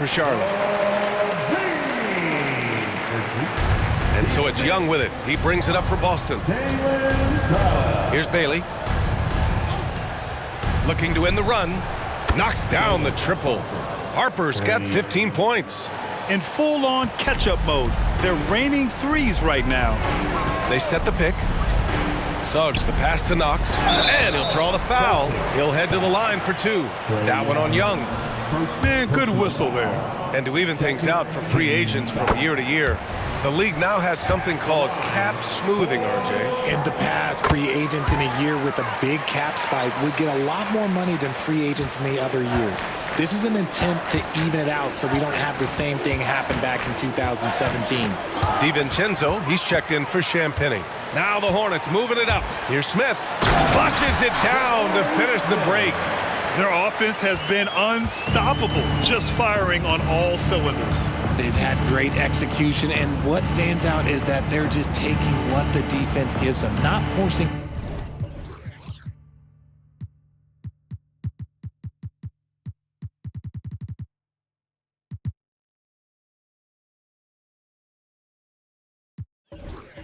for Charlotte. And so it's Young with it. He brings it up for Boston. Here's Bailey. Looking to win the run. Knocks down the triple. Harper's got 15 points. In full-on catch-up mode. They're raining threes right now. They set the pick. Suggs the pass to Knox. And he'll draw the foul. He'll head to the line for two. That one on Young. Man, good whistle there. And to even things out for free agents from year to year, the league now has something called cap smoothing, RJ. In the past, free agents in a year with a big cap spike would get a lot more money than free agents in the other years. This is an attempt to even it out so we don't have the same thing happen back in 2017. DiVincenzo, he's checked in for Champagny. Now the Hornets moving it up. Here's Smith. Flushes it down to finish the break. Their offense has been unstoppable, just firing on all cylinders. They've had great execution, and what stands out is that they're just taking what the defense gives them, not forcing.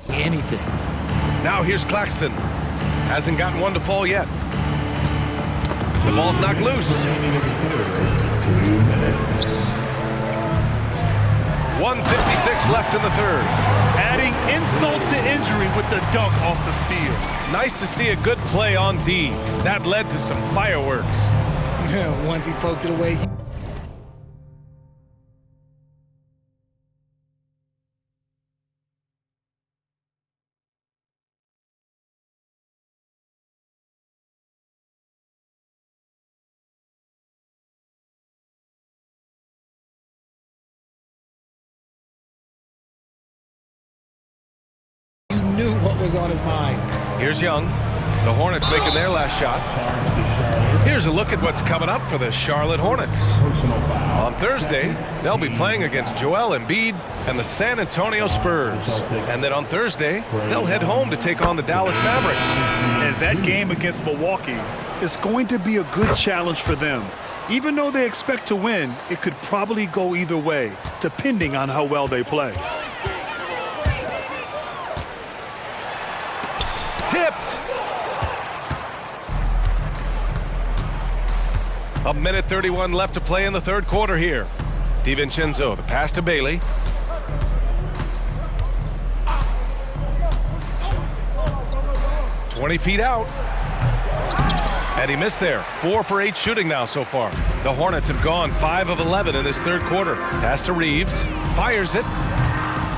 Anything. Now here's Claxton. Hasn't gotten one to fall yet. The ball's knocked loose. 1:56 left in the third. Adding insult to injury with the dunk off the steal. Nice to see a good play on D. That led to some fireworks. Once he poked it away. Knew what was on his mind. Here's Young. The Hornets making their last shot. Here's a look at what's coming up for the Charlotte Hornets. On Thursday, they'll be playing against Joel Embiid and the San Antonio Spurs. And then on Thursday, they'll head home to take on the Dallas Mavericks. And that game against Milwaukee is going to be a good challenge for them. Even though they expect to win, it could probably go either way, depending on how well they play. Tipped. A minute 31 left to play in the third quarter here. DiVincenzo, the pass to Bailey. "20 feet out. And he missed there. 4 for 8 shooting now so far. The Hornets have gone 5 of 11 in this third quarter. Pass to Reeves. Fires it.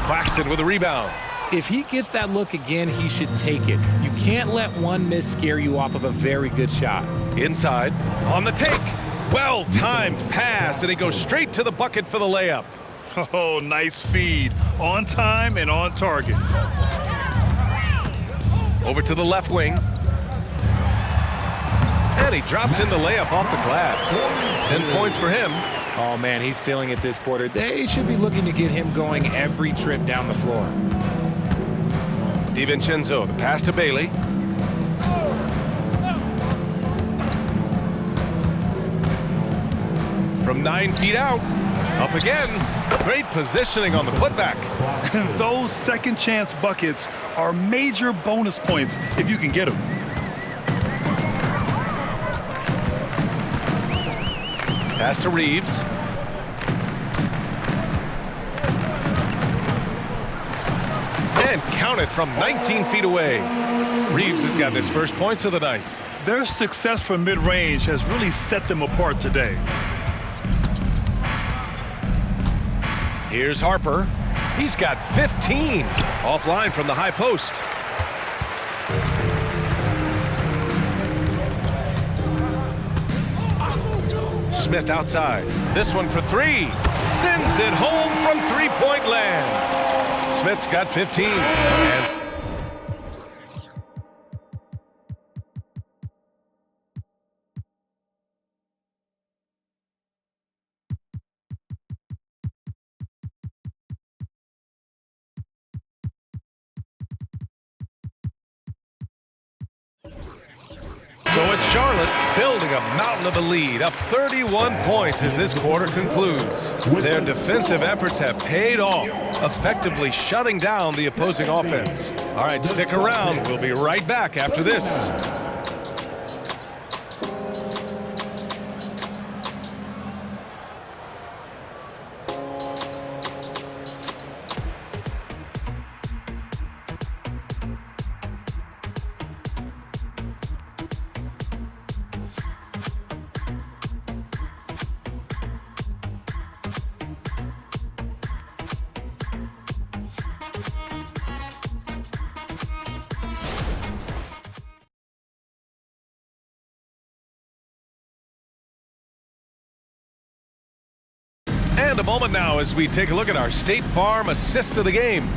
Claxton with a rebound. If he gets that look again, he should take it. You can't let one miss scare you off of a very good shot. Inside, on the take. Well-timed pass, and he goes straight to the bucket for the layup. Oh, nice feed. On time and on target. Over to the left wing. And he drops in the layup off the glass. 10 points for him. Oh, man, he's feeling it this quarter. They should be looking to get him going every trip down the floor. DiVincenzo, the pass to Bailey. From 9 feet out. Up again. Great positioning on the putback. Those second chance buckets are major bonus points if you can get them. Pass to Reeves. And counted from 19 feet away. Reeves has got his first points of the night. Their success from mid-range has really set them apart today. Here's Harper. He's got 15. Offline from the high post. Smith outside. This one for 3. Sends it home from three-point land. Smith's got 15. And so it's Charlotte building a mountain of a lead, up 31 points as this quarter concludes. Their defensive efforts have paid off, effectively shutting down the opposing offense. All right, stick around. We'll be right back after this. And a moment now as we take a look at our State Farm assist of the game.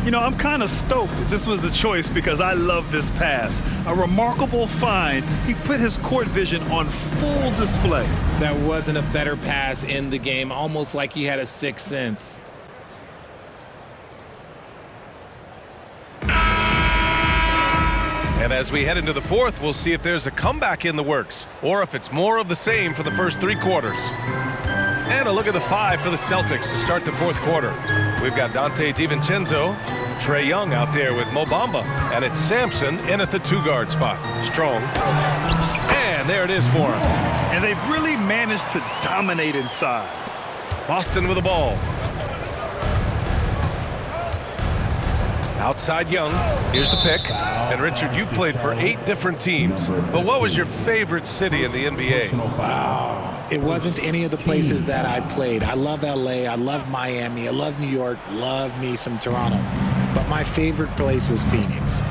You know, I'm kind of stoked this was a choice because I love this pass. A remarkable find. He put his court vision on full display. That wasn't a better pass in the game, almost like he had a sixth sense. And as we head into the fourth, we'll see if there's a comeback in the works or if it's more of the same for the first three quarters. And a look at the five for the Celtics to start the fourth quarter. We've got Dante DiVincenzo, Trae Young out there with Mo Bamba, and it's Sampson in at the two-guard spot. Strong. And there it is for him. And they've really managed to dominate inside. Boston with the ball. Outside Young. Here's the pick. And Richard, you played for 8 different teams. But what was your favorite city in the NBA? Wow. It wasn't any of the places that I played. I love LA. I love Miami. I love New York. Love me some Toronto. But my favorite place was Phoenix.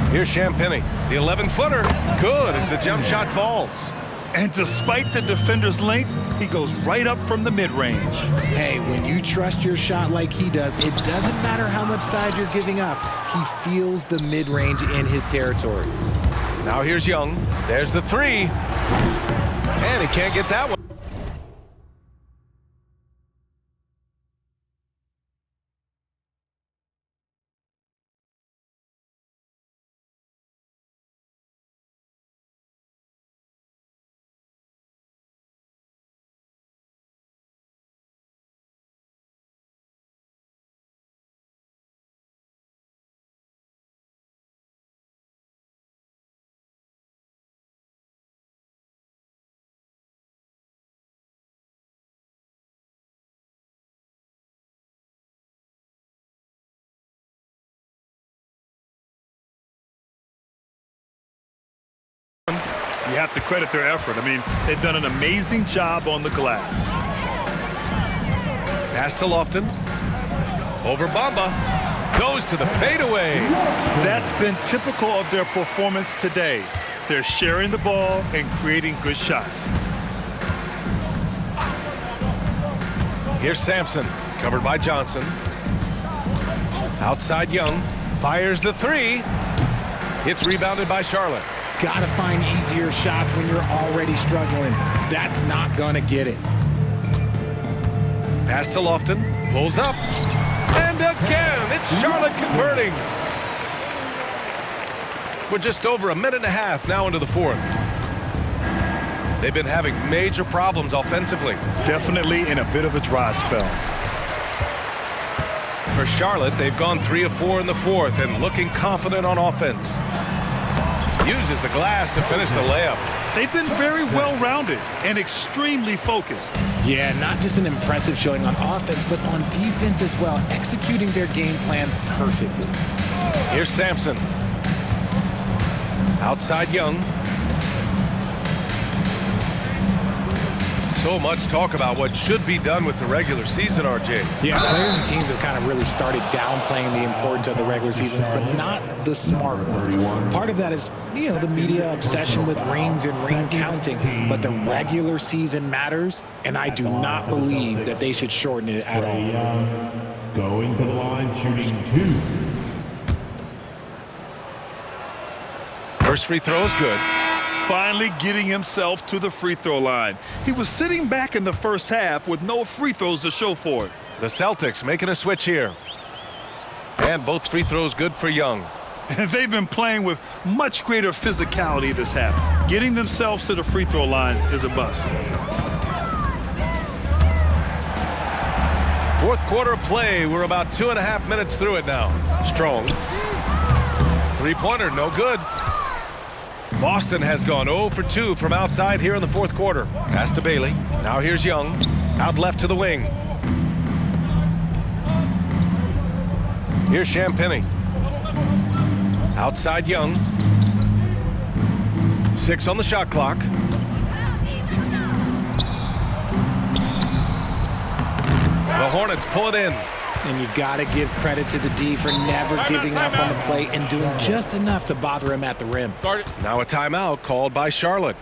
Here's Champagny. The 11-footer. Good as the jump shot falls. And despite the defender's length, he goes right up from the mid-range. Hey, when you trust your shot like he does, it doesn't matter how much size you're giving up. He feels the mid-range in his territory. Now here's Young. There's the three. And he can't get that one. You have to credit their effort. I mean, they've done an amazing job on the glass. Pass to Lofton. Over Bamba. Goes to the fadeaway. That's been typical of their performance today. They're sharing the ball and creating good shots. Here's Sampson. Covered by Johnson. Outside Young. Fires the three. It's rebounded by Charlotte. Gotta find easier shots when you're already struggling. That's not gonna get it. Pass to Lofton. Pulls up. And again, it's Charlotte converting. We're just over a minute and a half now into the fourth. They've been having major problems offensively. Definitely in a bit of a dry spell. For Charlotte, they've gone 3 of 4 in the fourth and looking confident on offense. Uses the glass to finish the layup. They've been very well-rounded and extremely focused. Yeah, not just an impressive showing on offense, but on defense as well, executing their game plan perfectly. Here's Sampson. Outside Young. So much talk about what should be done with the regular season, RJ. Yeah, players and teams have kind of really started downplaying the importance of the regular season, but not the smart ones. Part of that is, you know, the media obsession with rings and ring counting, but the regular season matters, and I do not believe that they should shorten it at all. Going to the line, shooting 2. First free throw is good. Finally getting himself to the free throw line. He was sitting back in the first half with no free throws to show for it. The Celtics making a switch here. And both free throws good for Young. And they've been playing with much greater physicality this half. Getting themselves to the free throw line is a bust. Fourth quarter of play. We're about 2.5 minutes through it now. Strong. Three-pointer, no good. Boston has gone 0 for 2 from outside here in the fourth quarter. Pass to Bailey. Now here's Young. Out left to the wing. Here's Champagny. Outside Young. 6 on the shot clock. The Hornets pull it in. And you got to give credit to the D for never giving up on the play and doing just enough to bother him at the rim. Now a timeout called by Charlotte.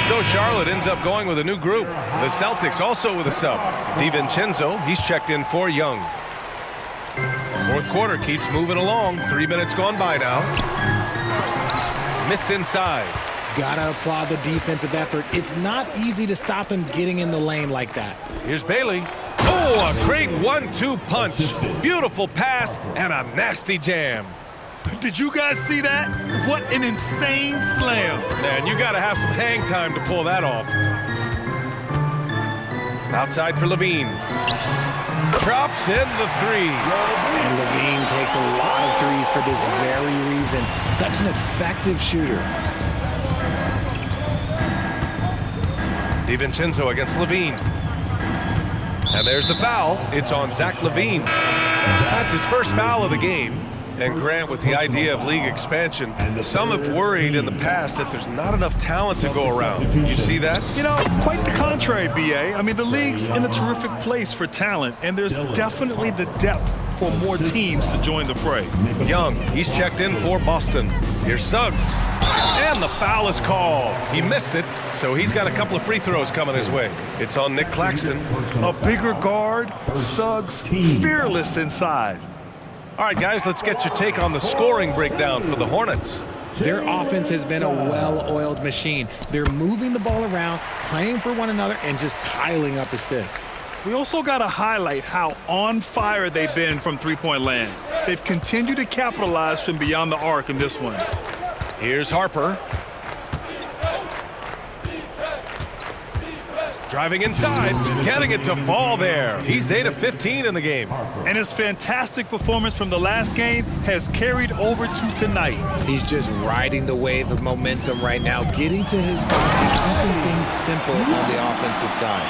So Charlotte ends up going with a new group. The Celtics also with a sub. DiVincenzo, he's checked in for Young. Fourth quarter keeps moving along. 3 minutes gone by now. Missed inside. Gotta applaud the defensive effort. It's not easy to stop him getting in the lane like that. Here's Bailey. Oh, a great 1-2 punch. Beautiful pass and a nasty jam. Did you guys see that? What an insane slam. Man, you got to have some hang time to pull that off. Outside for Levine. Drops in the three. And Levine takes a lot of threes for this very reason. Such an effective shooter. DiVincenzo against Levine. And there's the foul. It's on Zach Levine. That's his first foul of the game. And Grant, with the idea of league expansion, some have worried in the past that there's not enough talent to go around. You see that? You know, quite the contrary, B.A. I mean, the league's in a terrific place for talent, and there's definitely the depth for more teams to join the fray. Young, he's checked in for Boston. Here's Suggs. And the foul is called. He missed it, so he's got a couple of free throws coming his way. It's on Nick Claxton. A bigger guard, Suggs, fearless inside. All right, guys, let's get your take on the scoring breakdown for the Hornets. Their offense has been a well-oiled machine. They're moving the ball around, playing for one another, and just piling up assists. We also got to highlight how on fire they've been from three-point land. They've continued to capitalize from beyond the arc in this one. Here's Harper. Driving inside, getting it to fall there. He's 8 of 15 in the game. And his fantastic performance from the last game has carried over to tonight. He's just riding the wave of momentum right now, getting to his spots and keeping things simple on the offensive side.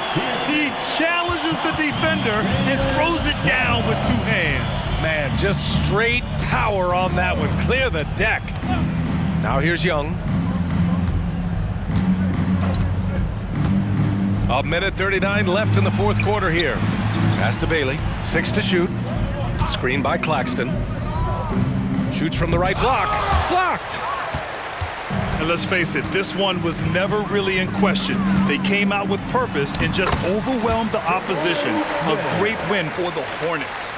He challenges the defender and throws it down with two hands. Man, just straight power on that one. Clear the deck. Now here's Young. A minute 39 left in the fourth quarter here. Pass to Bailey. 6 to shoot. Screen by Claxton. Shoots from the right block. Blocked. And let's face it, this one was never really in question. They came out with purpose and just overwhelmed the opposition. A great win for the Hornets.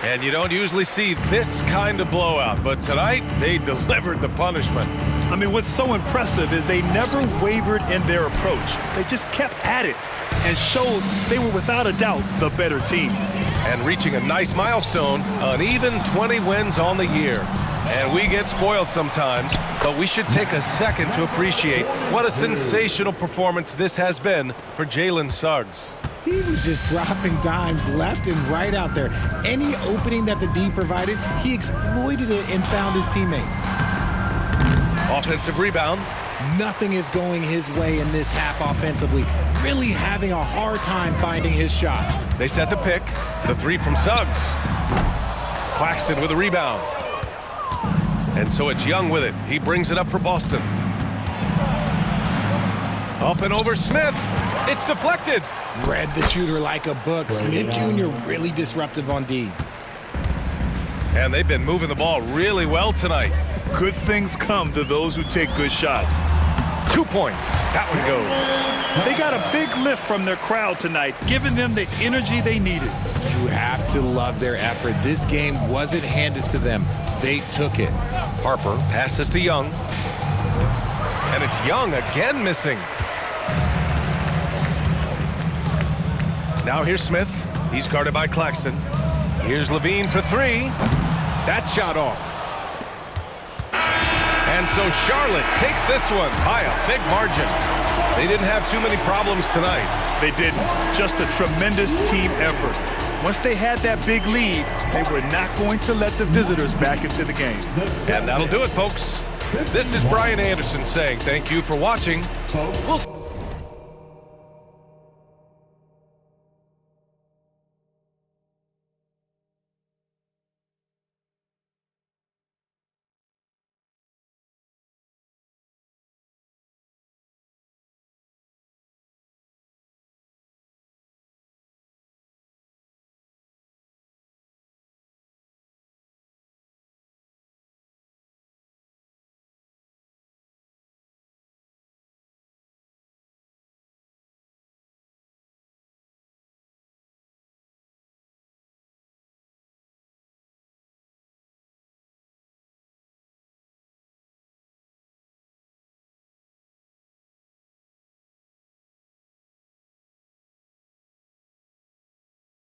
And you don't usually see this kind of blowout, but tonight they delivered the punishment. I mean, what's so impressive is they never wavered in their approach. They just kept at it and showed they were without a doubt the better team. And reaching a nice milestone, an even 20 wins on the year. And we get spoiled sometimes, but we should take a second to appreciate what a sensational performance this has been for Jalen Suggs. He was just dropping dimes left and right out there. Any opening that the D provided, he exploited it and found his teammates. Offensive rebound. Nothing is going his way in this half offensively. Really having a hard time finding his shot. They set the pick. The three from Suggs. Claxton with a rebound. And so it's Young with it. He brings it up for Boston. Up and over Smith. It's deflected. Read the shooter like a book. Smith Jr. really disruptive on D. And they've been moving the ball really well tonight. Good things come to those who take good shots. 2 points. That one goes. They got a big lift from their crowd tonight, giving them the energy they needed. You have to love their effort. This game wasn't handed to them. They took it. Harper passes to Young. And it's Young again missing. Now here's Smith. He's guarded by Claxton. Here's Levine for three. That shot off. And so Charlotte takes this one by a big margin. They didn't have too many problems tonight. They didn't. Just a tremendous team effort. Once they had that big lead, they were not going to let the visitors back into the game. And that'll do it, folks. This is Brian Anderson saying thank you for watching. We'll